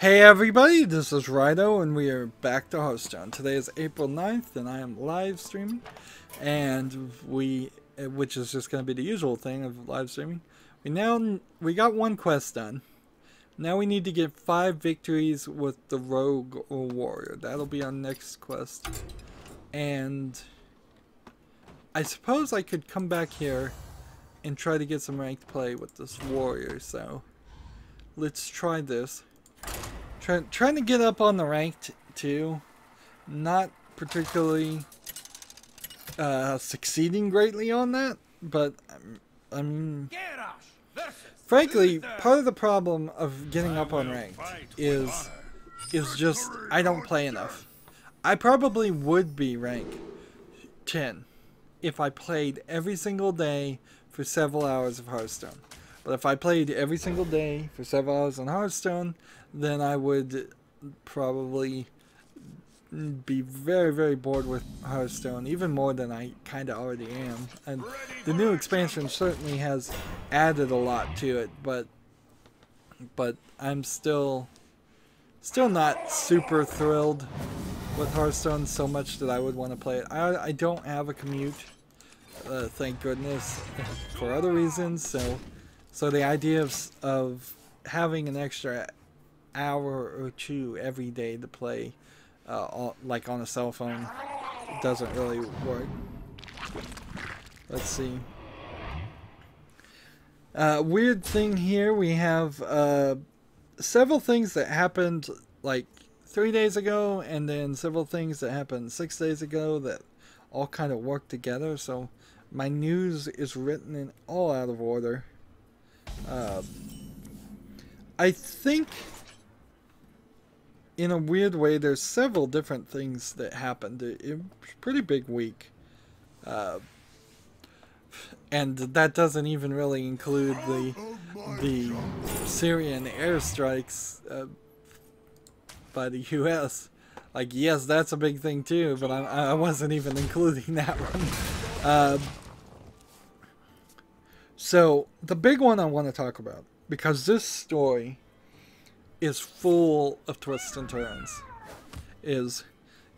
Hey everybody, this is Rydo and we are back to Hearthstone. Today is April 9th and I am live streaming, and which is just going to be the usual thing of live streaming. We got one quest done. Now we need to get 5 victories with the rogue or warrior. That'll be our next quest. And I suppose I could come back here and try to get some ranked play with this warrior, so let's try this. Trying to get up on the ranked too. Not particularly succeeding greatly on that, but I mean, frankly, part of the problem of getting up on ranked is just I don't play enough. I probably would be rank 10 if I played every single day for several hours of Hearthstone. But if I played every single day for several hours on Hearthstone, then I would probably be very, very bored with Hearthstone, even more than I kind of already am. And the new expansion certainly has added a lot to it, but I'm still not super thrilled with Hearthstone so much that I would want to play it. I don't have a commute, thank goodness, for other reasons, so the idea of having an extra hour or two every day to play, like on a cell phone, doesn't really work. Let's see. Weird thing here, we have several things that happened like 3 days ago, and then several things that happened 6 days ago that all kind of work together, so my news is written in all out of order. I think in a weird way there's several different things that happened. It was a pretty big week, and that doesn't even really include the Syrian airstrikes by the US. Like, yes, that's a big thing too, but I wasn't even including that one. So the big one I want to talk about, because this story is full of twists and turns, is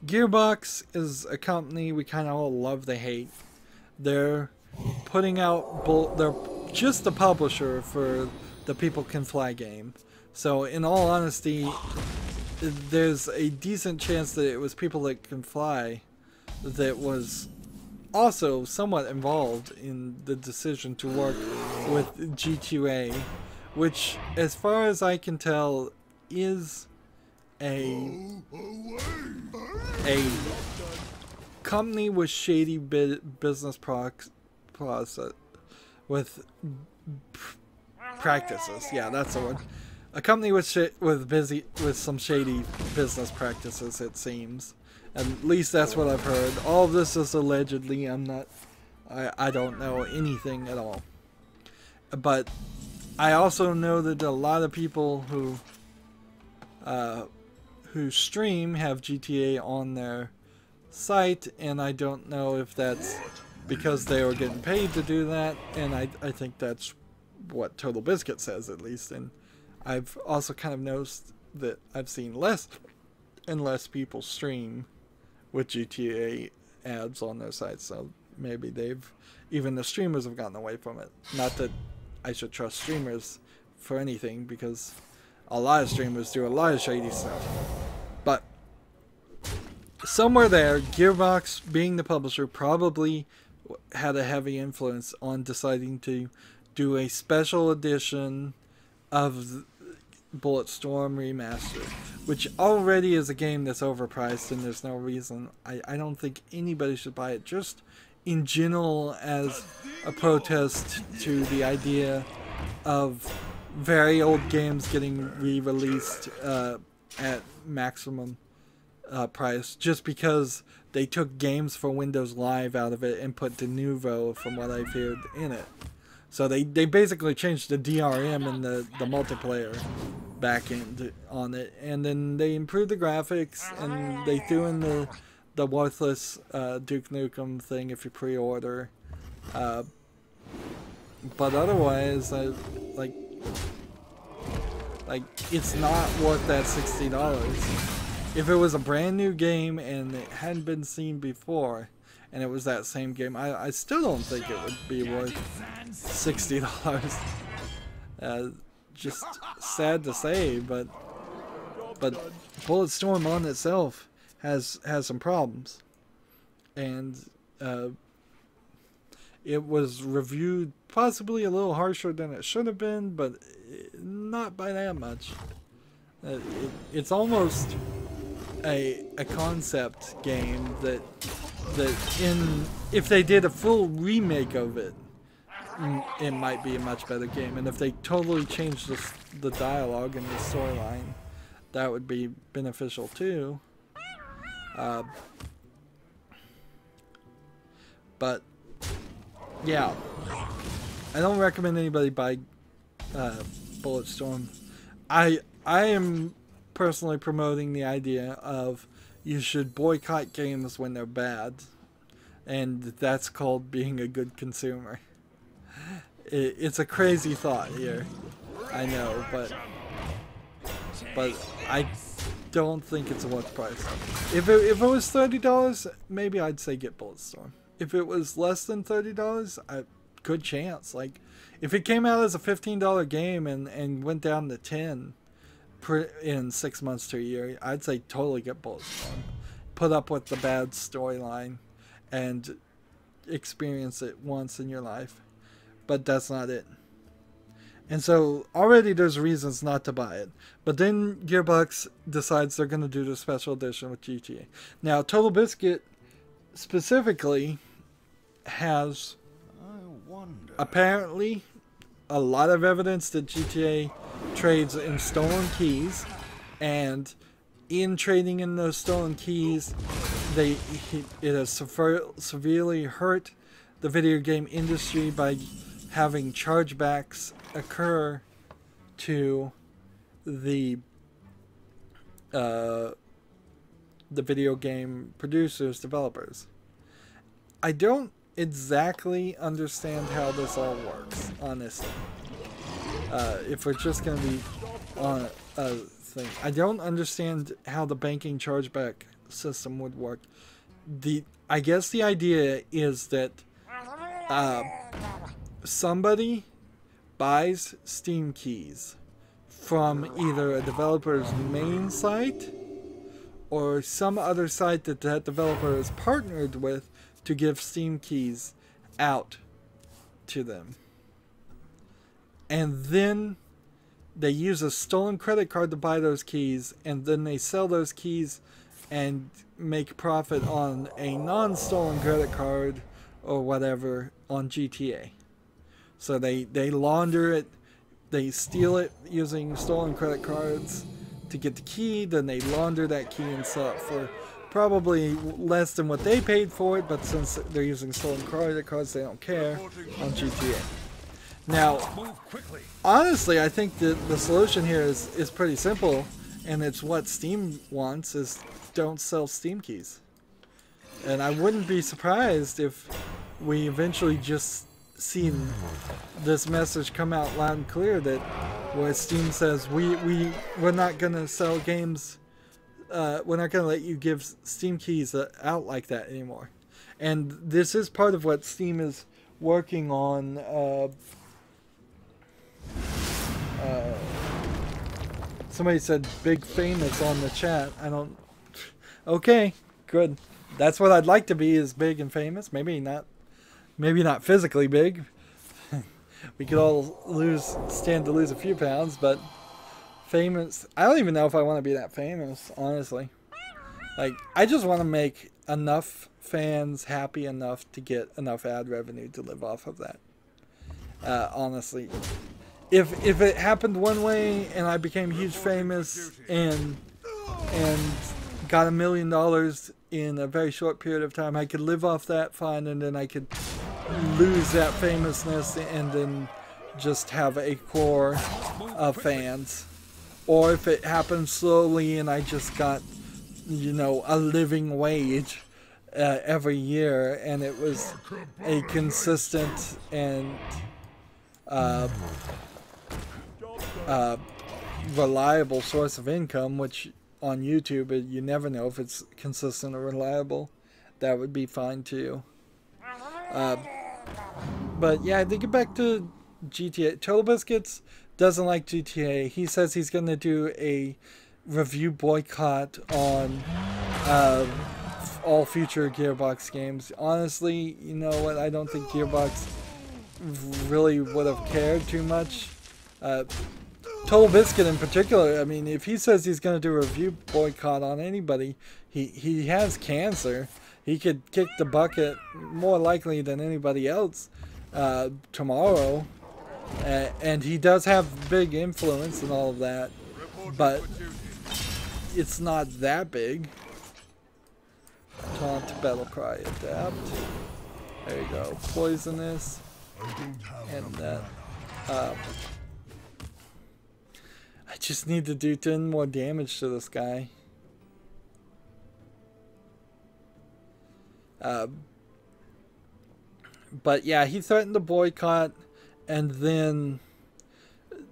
Gearbox is a company we kind of all love to hate. They're putting out they're just the publisher for the People Can Fly game. So in all honesty, there's a decent chance that it was People That Can Fly that was also somewhat involved in the decision to work with G2A, which, as far as I can tell, is a company with shady business process with practices. Yeah, that's the word. A company with some shady business practices, it seems. At least that's what I've heard. All of this is allegedly. I don't know anything at all. But I also know that a lot of people who stream have GTA on their site, and I don't know if that's because they were getting paid to do that, and I think that's what Total Biscuit says, at least. And I've also kind of noticed that I've seen less and less people stream with GTA ads on their sites, so maybe even the streamers have gotten away from it. Not that I should trust streamers for anything, because a lot of streamers do a lot of shady stuff. But somewhere there, Gearbox, being the publisher, probably had a heavy influence on deciding to do a special edition of Bulletstorm Remastered, which already is a game that's overpriced, and there's no reason. I don't think anybody should buy it, just in general as a protest to the idea of very old games getting re-released at maximum price, just because they took games for Windows Live out of it and put de novo, from what I've heard, in it. So they basically changed the DRM and the multiplayer backend on it, and then they improved the graphics, and they threw in the worthless Duke Nukem thing if you pre-order. But otherwise, like, Like, it's not worth that $60. If it was a brand new game and it hadn't been seen before, and it was that same game, I still don't think it would be worth $60. Just sad to say, but Bulletstorm on itself has some problems, and it was reviewed possibly a little harsher than it should have been, but not by that much. It's almost a concept game that if they did a full remake of it, it might be a much better game. And if they totally changed the dialogue and the storyline, that would be beneficial too. But yeah, I don't recommend anybody buy Bulletstorm. I am personally promoting the idea of you should boycott games when they're bad, and that's called being a good consumer. It's a crazy thought here, I know, but I don't think it's worth the price. If it was $30, maybe I'd say get Bulletstorm. If it was less than $30, good chance. Like, if it came out as a $15 game and went down to $10 in 6 months to a year, I'd say totally get Bulletstorm. Put up with the bad storyline and experience it once in your life. But that's not it. And so already there's reasons not to buy it. But then Gearbox decides they're going to do the special edition with GTA. Now, Total Biscuit specifically has apparently a lot of evidence that GTA trades in stolen keys, and in trading in those stolen keys, it has severely hurt the video game industry by having chargebacks occur to the video game producers, developers. I don't exactly understand how this all works, honestly. If we're just going to be on a thing, I don't understand how the banking chargeback system would work. I guess the idea is that somebody buys Steam keys from either a developer's main site or some other site that that developer is partnered with to give Steam keys out to them. And then they use a stolen credit card to buy those keys, and then they sell those keys and make profit on a non-stolen credit card or whatever on GTA. So they launder it, they steal it using stolen credit cards to get the key, then they launder that key and sell it for probably less than what they paid for it, but since they're using stolen credit cards, they don't care on GTA. Now, honestly, I think that the solution here is pretty simple, and it's what Steam wants, is don't sell Steam keys. And I wouldn't be surprised if we eventually just see this message come out loud and clear, that where Steam says we're not gonna sell games, we're not gonna let you give Steam keys out like that anymore. And this is part of what Steam is working on. Somebody said Big Famous on the chat. I don't. Okay, good. That's what I'd like to be, is big and famous. Maybe not physically big. We could all stand to lose a few pounds, but famous. I don't even know if I want to be that famous, honestly. Like, I just want to make enough fans happy enough to get enough ad revenue to live off of that. Honestly. If it happened one way and I became huge famous and got $1 million in a very short period of time, I could live off that fine, and then I could lose that famousness and then just have a core of fans. Or if it happened slowly and I just got, you know, a living wage every year, and it was a consistent and reliable source of income, which on YouTube you never know if it's consistent or reliable, that would be fine too. But yeah, to get back to GTA, Total Biscuits doesn't like GTA. He says he's going to do a review boycott on all future Gearbox games. Honestly, you know what? I don't think Gearbox really would have cared too much. Total Biscuit in particular, I mean, if he says he's going to do a review boycott on anybody, he has cancer. He could kick the bucket more likely than anybody else tomorrow. And he does have big influence and all of that, but it's not that big. Taunt, battle cry, adapt. There you go. Poisonous. And that. I just need to do 10 more damage to this guy. But yeah, he threatened to boycott, and then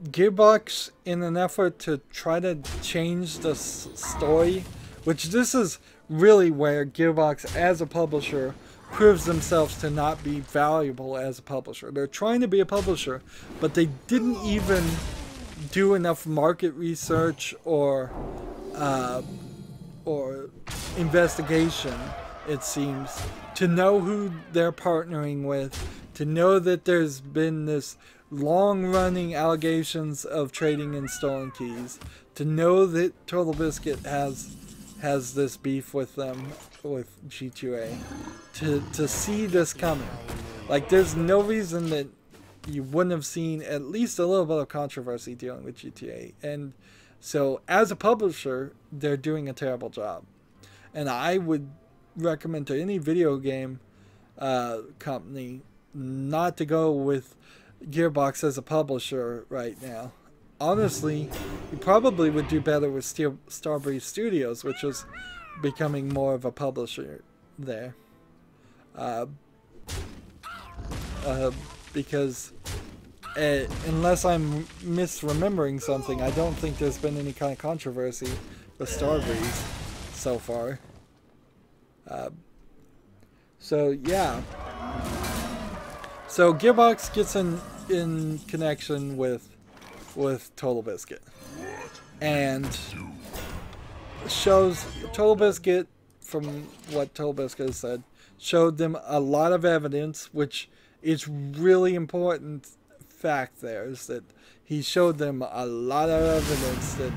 Gearbox, in an effort to try to change the story, which this is really where Gearbox as a publisher proves themselves to not be valuable as a publisher. They're trying to be a publisher, but they didn't even do enough market research or investigation, it seems, to know who they're partnering with, to know that there's been this long-running allegations of trading in stolen keys, to know that Total Biscuit has this beef with them, with G2A, to see this coming. Like, there's no reason that you wouldn't have seen at least a little bit of controversy dealing with GTA. And so, as a publisher, they're doing a terrible job. And I would recommend to any video game company not to go with Gearbox as a publisher right now. Honestly, you probably would do better with Starbreeze Studios, which is becoming more of a publisher there. Because unless I'm misremembering something, I don't think there's been any kind of controversy with Starbreeze so far. So yeah. So Gearbox gets in connection with Total Biscuit, and shows Total Biscuit, from what Total Biscuit has said, showed them a lot of evidence, which is really important fact there, is that he showed them a lot of evidence that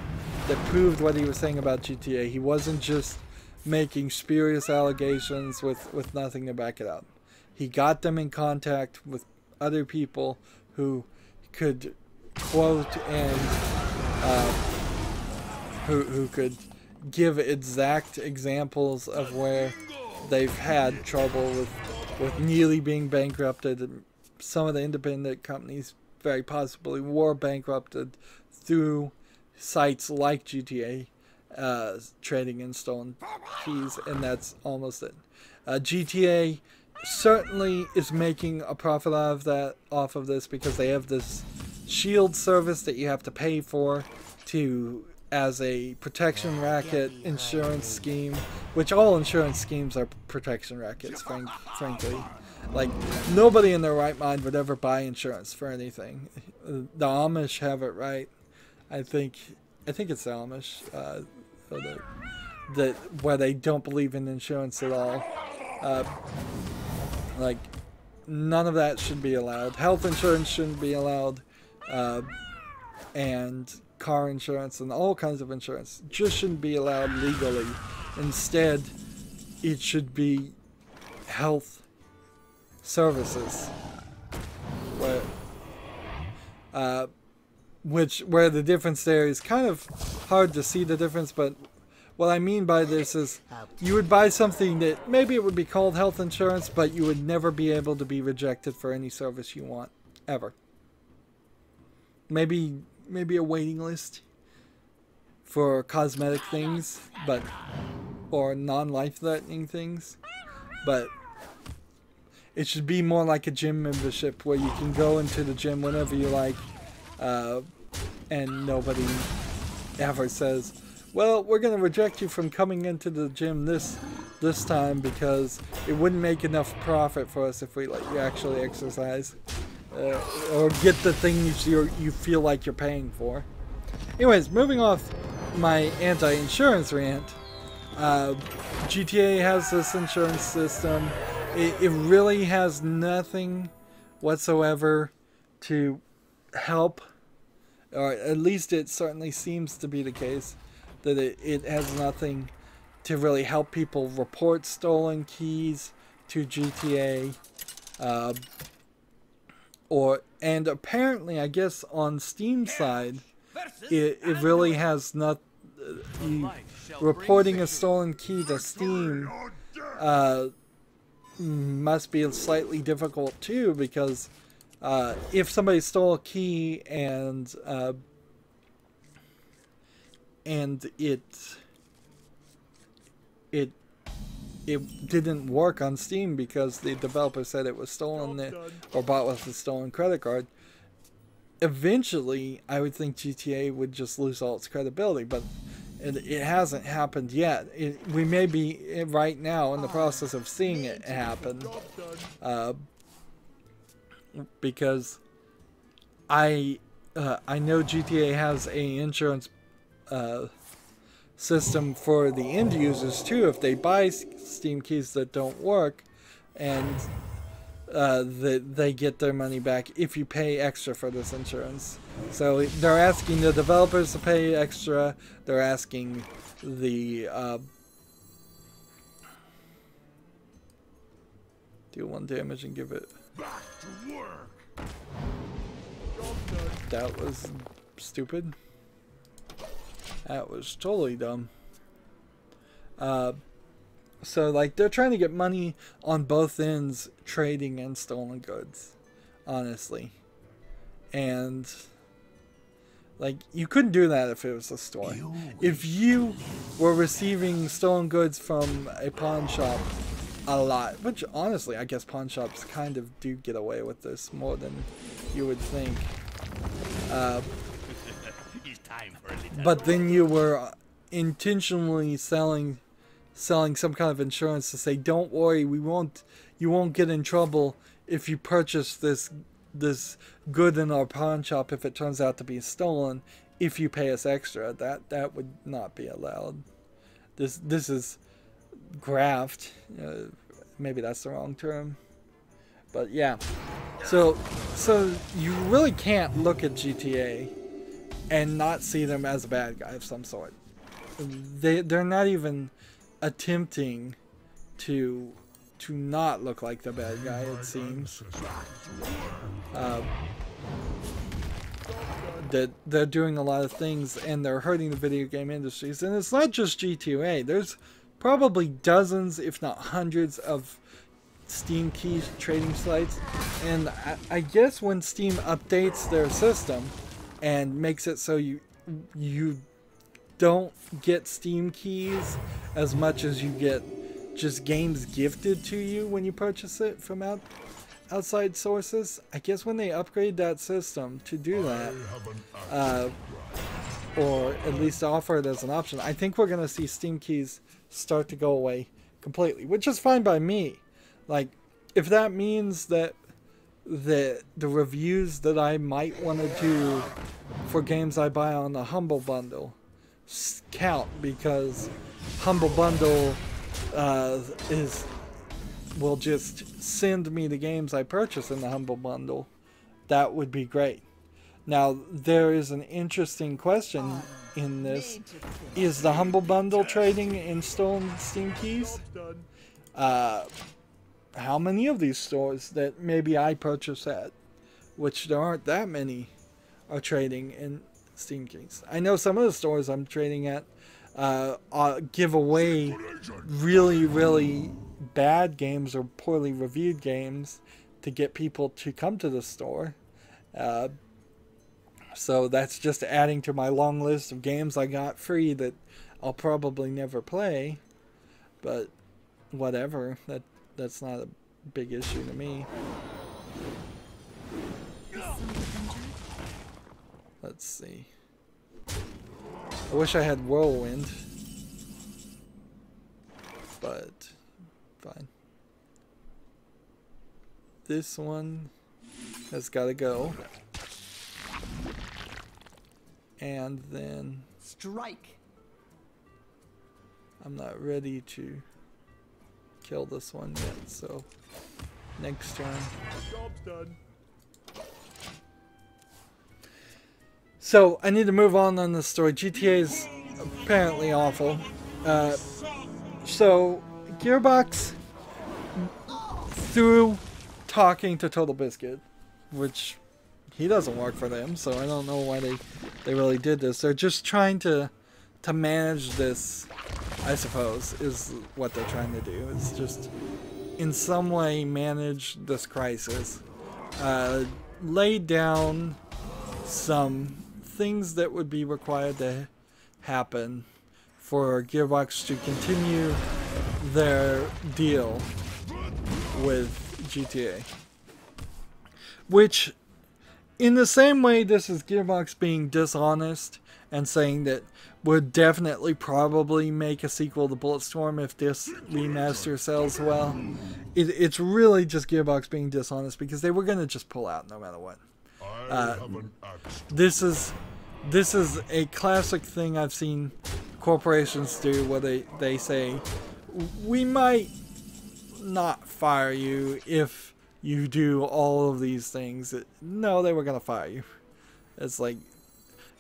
proved what he was saying about GTA. He wasn't just making spurious allegations with nothing to back it up. He got them in contact with other people who could quote and who could give exact examples of where they've had trouble with nearly being bankrupted. Some of the independent companies very possibly were bankrupted through sites like GTA trading in stolen keys, and that's almost it. GTA certainly is making a profit off of this, because they have this shield service that you have to pay for as a protection racket insurance scheme, which all insurance schemes are protection rackets, frankly. Like, nobody in their right mind would ever buy insurance for anything. The Amish have it right. I think it's the Amish, where they don't believe in insurance at all. Like, none of that should be allowed. Health insurance shouldn't be allowed, and car insurance and all kinds of insurance just shouldn't be allowed legally. Instead, it should be health services, where the difference there is kind of hard to see the difference. But what I mean by this is, you would buy something that maybe it would be called health insurance, but you would never be able to be rejected for any service you want, ever. Maybe a waiting list for cosmetic things, or non-life-threatening things, but it should be more like a gym membership, where you can go into the gym whenever you like, and nobody ever says, well, we're going to reject you from coming into the gym this time because it wouldn't make enough profit for us if we let you actually exercise or get the things you feel like you're paying for. Anyways, moving off my anti-insurance rant, GTA has this insurance system. It really has nothing whatsoever to help, or at least it certainly seems to be the case, that it has nothing to really help people report stolen keys to GTA. And apparently, I guess on Steam side, it really has not. Reporting a stolen key to Steam must be slightly difficult too, because if somebody stole a key and it didn't work on Steam because the developer said it was stolen or bought with a stolen credit card, eventually I would think GTA would just lose all its credibility, but it hasn't happened yet. We may be right now in the process of seeing it happen, because I know GTA has a insurance system for the end users too. If they buy Steam keys that don't work, and they get their money back if you pay extra for this insurance. So they're asking the developers to pay extra. They're asking the deal 1 damage and give it. That was stupid. That was totally dumb. So, like, they're trying to get money on both ends, trading and stolen goods, honestly. And, like, you couldn't do that if it was a store. If you were receiving stolen goods from a pawn shop a lot, which, honestly, I guess pawn shops kind of do get away with this more than you would think. But then you were intentionally selling some kind of insurance to say, don't worry, you won't get in trouble if you purchase this good in our pawn shop if it turns out to be stolen, if you pay us extra. That would not be allowed. This is graft. Maybe that's the wrong term, but yeah. So you really can't look at GTA and not see them as a bad guy of some sort. They're not even attempting to not look like the bad guy, it seems. That they're doing a lot of things and they're hurting the video game industries. And it's not just GTA. There's probably dozens, if not hundreds, of Steam key trading sites. And I guess when Steam updates their system and makes it so you don't get Steam keys as much as you get just games gifted to you when you purchase it from outside sources. I guess when they upgrade that system to do that, or at least offer it as an option, I think we're going to see Steam keys start to go away completely, which is fine by me. Like, if that means that the reviews that I might want to do for games I buy on the Humble Bundle count, because Humble Bundle will just send me the games I purchase in the Humble Bundle, that would be great. Now, there is an interesting question in this. Is the Humble Bundle trading in stolen Steam keys? How many of these stores that maybe I purchase at, which there aren't that many, are trading in Steam keys? I know some of the stores I'm trading at give away really, really bad games or poorly reviewed games to get people to come to the store. So that's just adding to my long list of games I got free that I'll probably never play. But whatever, that's not a big issue to me. Let's see. I wish I had Whirlwind. But, fine. This one has got to go. And then... Strike! I'm not ready to kill this one yet, so... Next turn. Job's done. So, I need to move on the story. GTA is apparently awful. So, Gearbox, through talking to Total Biscuit, which he doesn't work for them, so I don't know why they really did this. They're just trying to manage this, I suppose, is what they're trying to do. It's just, in some way, manage this crisis. Lay down some things that would be required to happen for Gearbox to continue their deal with GTA. Which, in the same way this is Gearbox being dishonest and saying that we'll definitely probably make a sequel to Bulletstorm if this remaster sells well, it's really just Gearbox being dishonest because they were going to just pull out no matter what. This is a classic thing I've seen corporations do where they say, we might not fire you if you do all of these things. No, they were going to fire you. It's like,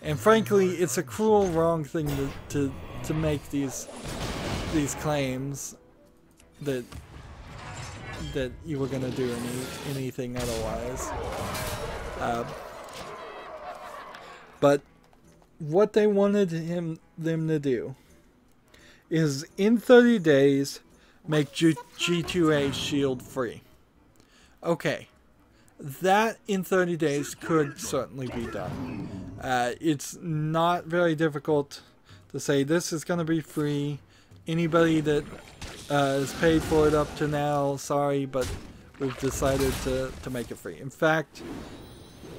and frankly, it's a cruel, wrong thing to make these claims that you were going to do anything otherwise. But what they wanted them to do is in 30 days make G2A shield free. Okay, that in 30 days could certainly be done. It's not very difficult to say this is going to be free. Anybody that has paid for it up to now, sorry, but we've decided to make it free. In fact,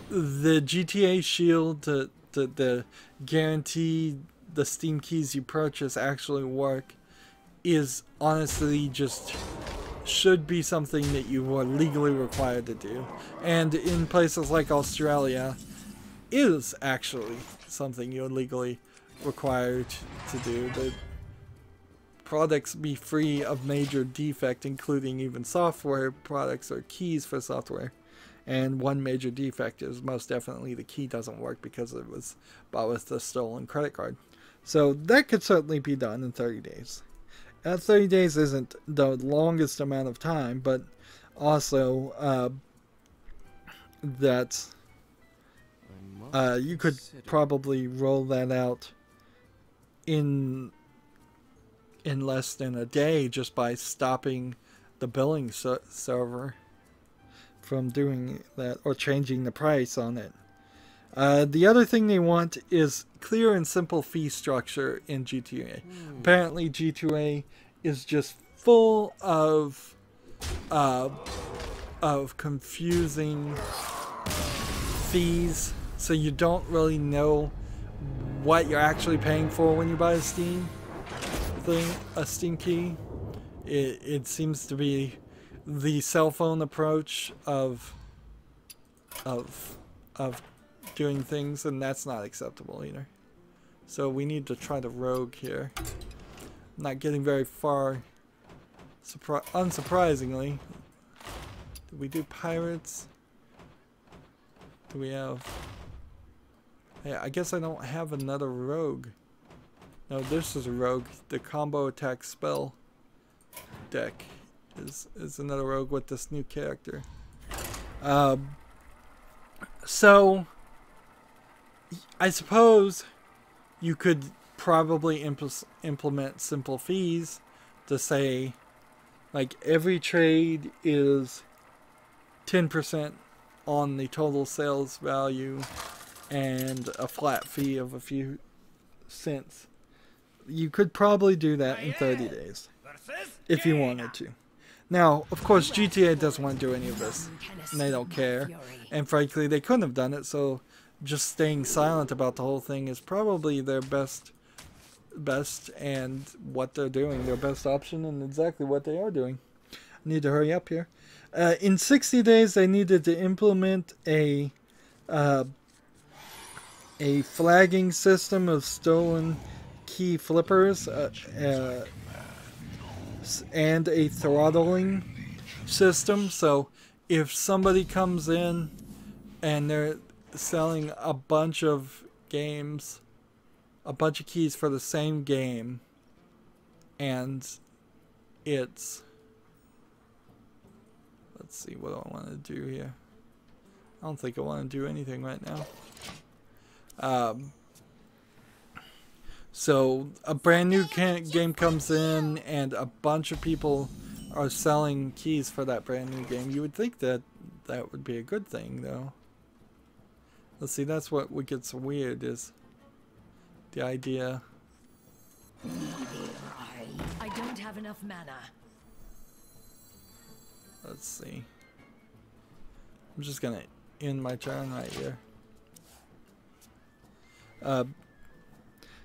the GTA shield to guarantee the Steam keys you purchase actually work is honestly just should be something that you are legally required to do, and in places like Australia is actually something you're legally required to do. The products be free of major defect, including even software products or keys for software. And one major defect is most definitely the key doesn't work because it was bought with a stolen credit card. So that could certainly be done in 30 days. 30 days isn't the longest amount of time, but also that you could probably roll that out in less than a day just by stopping the billing server from doing that or changing the price on it. The other thing they want is clear and simple fee structure in GTA. Apparently G2A is just full of confusing fees, so you don't really know what you're actually paying for when you buy a Steam key. It seems to be the cell phone approach of doing things, and that's not acceptable either. So we need to try to rogue here. Not getting very far, unsurprisingly. Did we do pirates? Do we have... Yeah, I guess I don't have another rogue. No, this is a rogue. The combo attack spell deck is another rogue with this new character. So I suppose you could probably implement simple fees to say, like, every trade is 10% on the total sales value and a flat fee of a few cents. You could probably do that in 30 days if you wanted to. Now, of course, GTA doesn't want to do any of this, and they don't care. And frankly, they couldn't have done it, so just staying silent about the whole thing is probably their best best and what they're doing, their best option, and exactly what they are doing. I need to hurry up here. In 60 days, they needed to implement a flagging system of stolen key flippers and a throttling system. So if somebody comes in and they're selling a bunch of games, a bunch of keys for the same game, and it's, let's see, what do I want to do here? I don't think I want to do anything right now. So a brand new game comes in and a bunch of people are selling keys for that brand new game. You would think that that would be a good thing, though. Let's see, that's what gets weird, is the idea. I don't have enough mana. Let's see. I'm just gonna end my turn right here.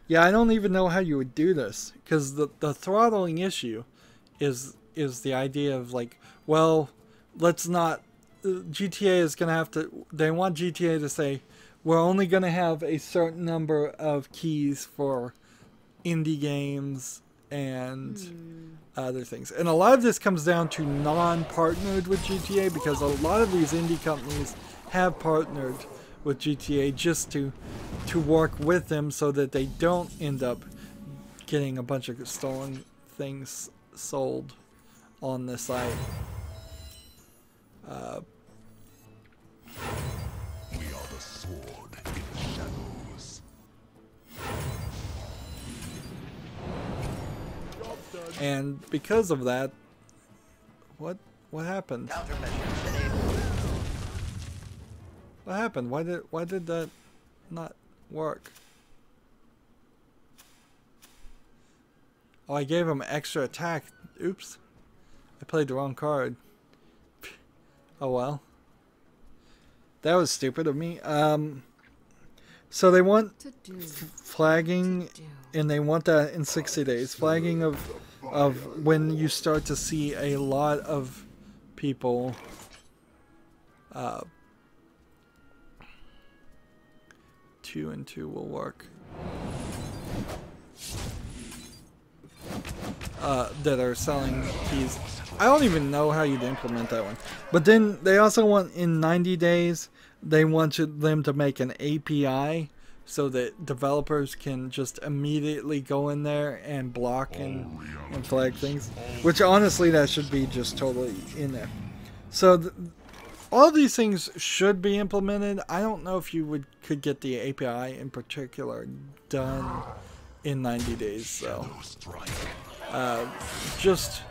Yeah, I don't even know how you would do this, because the throttling issue is the idea of like, well, let's not. GTA is gonna have to. They want GTA to say, we're only gonna have a certain number of keys for indie games and other things, and a lot of this comes down to non-partnered with GTA, because a lot of these indie companies have partnered with GTA just to work with them so that they don't end up getting a bunch of stolen things sold on the site. We are the sword in the shadows. And because of that, what happened? What happened? Why did that not work? Oh, I gave him extra attack. Oops. I played the wrong card. Oh well. That was stupid of me. So they want flagging, and they want that in 60 days. Flagging of when you start to see a lot of people 2 and 2 will work. That are selling keys. I don't even know how you'd implement that one. But then they also want, in 90 days, they wanted them to make an API so that developers can just immediately go in there and block and flag things. Which honestly, that should be just totally in there. So all these things should be implemented. I don't know if you could get the API in particular done in 90 days. So just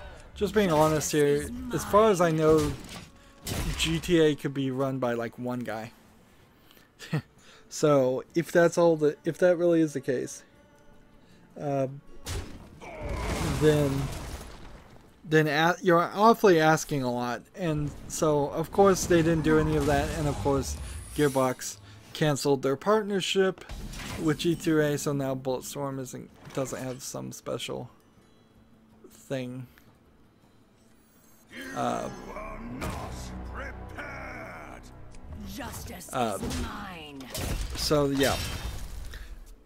being honest here, as far as I know, GTA could be run by like one guy. So if that's all if that really is the case, then you're awfully asking a lot. And so of course they didn't do any of that, and of course Gearbox canceled their partnership with G2A, so now Bulletstorm doesn't have some special thing. Justice is mine. So yeah.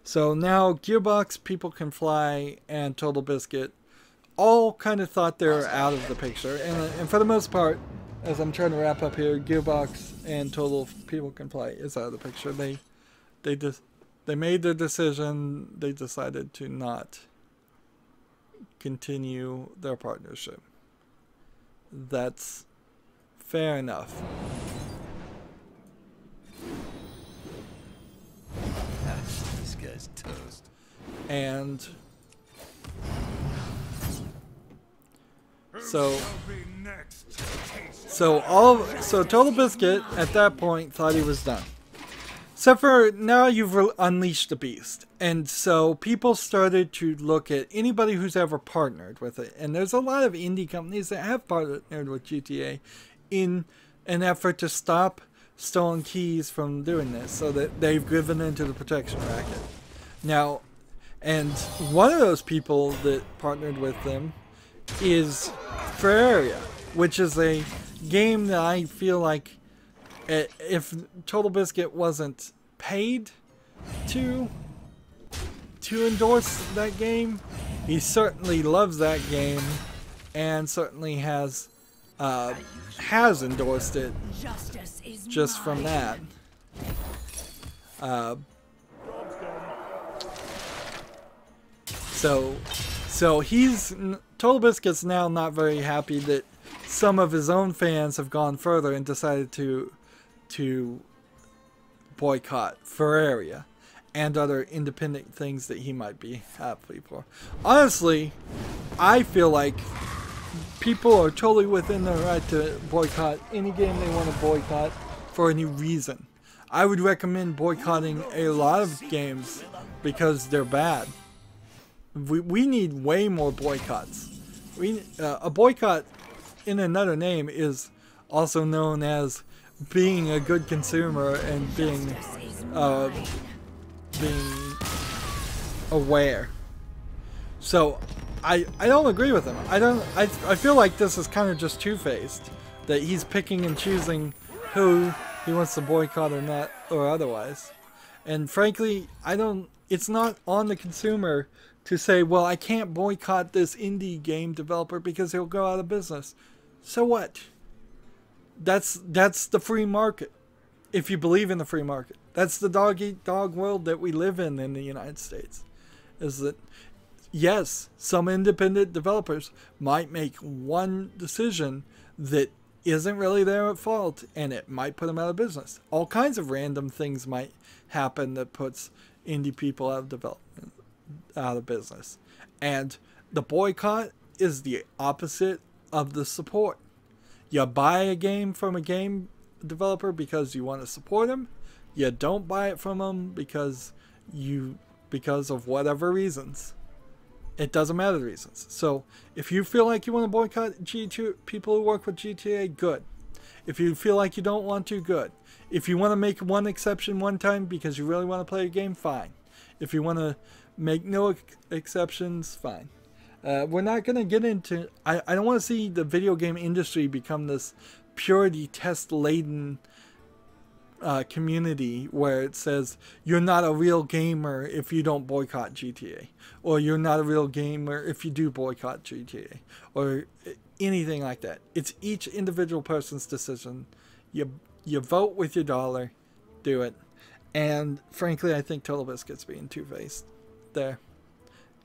So now Gearbox, People Can Fly, and Total Biscuit all kind of thought they were out of the picture, and for the most part, as I'm trying to wrap up here, Gearbox and Total People Can Fly is out of the picture. They made their decision. They decided to not continue their partnership. That's fair enough. This guy's toast. And so Total Biscuit at that point thought he was done. Except for now you've unleashed the beast. And so people started to look at anybody who's ever partnered with it. And there's a lot of indie companies that have partnered with GTA in an effort to stop stolen keys from doing this, so that they've given into the protection racket. Now, And one of those people that partnered with them is Terraria, which is a game that I feel like if Total Biscuit wasn't paid to endorse that game, he certainly loves that game and certainly has endorsed it just from that. So he's Total Biscuit's now not very happy that some of his own fans have gone further and decided to boycott Terraria and other independent things that he might be happy for. Honestly, I feel like people are totally within their right to boycott any game they want to boycott for any reason. I would recommend boycotting a lot of games because they're bad. We need way more boycotts. A boycott, in another name, is also known as being a good consumer and being aware. So I don't agree with him. I feel like this is kind of just two-faced, that he's picking and choosing who he wants to boycott or not, or otherwise. And frankly, it's not on the consumer to say, well, I can't boycott this indie game developer because he'll go out of business. So what? That's the free market. If you believe in the free market. That's the dog-eat-dog world that we live in the United States. Is that, yes, some independent developers might make one decision that isn't really their fault, and it might put them out of business. All kinds of random things might happen that puts indie people out of business. And the boycott is the opposite of the support. You buy a game from a game developer because you want to support him. You don't buy it from him because of whatever reasons. It doesn't matter the reasons. So if you feel like you want to boycott people who work with GTA, good. If you feel like you don't want to, good. If you want to make one exception one time because you really want to play a game, fine. If you want to make no exceptions, fine. We're not going to get into... I don't want to see the video game industry become this purity test-laden community where it says you're not a real gamer if you don't boycott GTA, or you're not a real gamer if you do boycott GTA, or anything like that. It's each individual person's decision. You vote with your dollar, do it. And frankly, I think Total Biscuit's being two-faced there,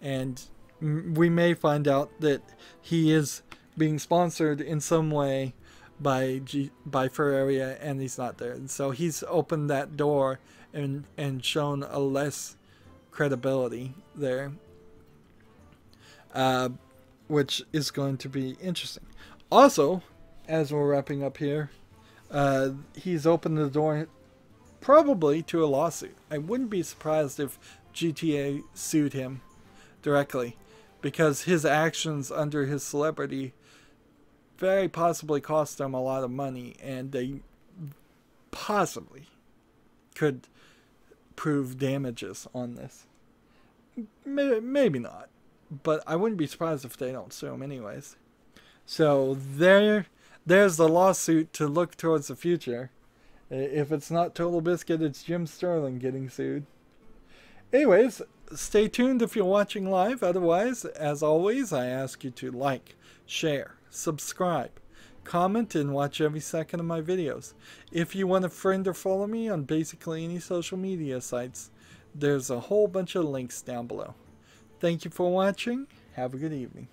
and we may find out that he is being sponsored in some way by Terraria, and he's not there. And so he's opened that door and shown a less credibility there, which is going to be interesting. Also, as we're wrapping up here, he's opened the door probably to a lawsuit. I wouldn't be surprised if GTA sued him directly, because his actions under his celebrity very possibly cost them a lot of money, and they possibly could prove damages on this. Maybe not, but I wouldn't be surprised if they don't sue him anyways. So there's the lawsuit to look towards the future. If it's not Total Biscuit, it's Jim Sterling getting sued. Anyways, stay tuned if you're watching live. Otherwise, as always, I ask you to like, share, subscribe, comment, and watch every second of my videos. If you want to friend or follow me on basically any social media sites, there's a whole bunch of links down below. Thank you for watching. Have a good evening.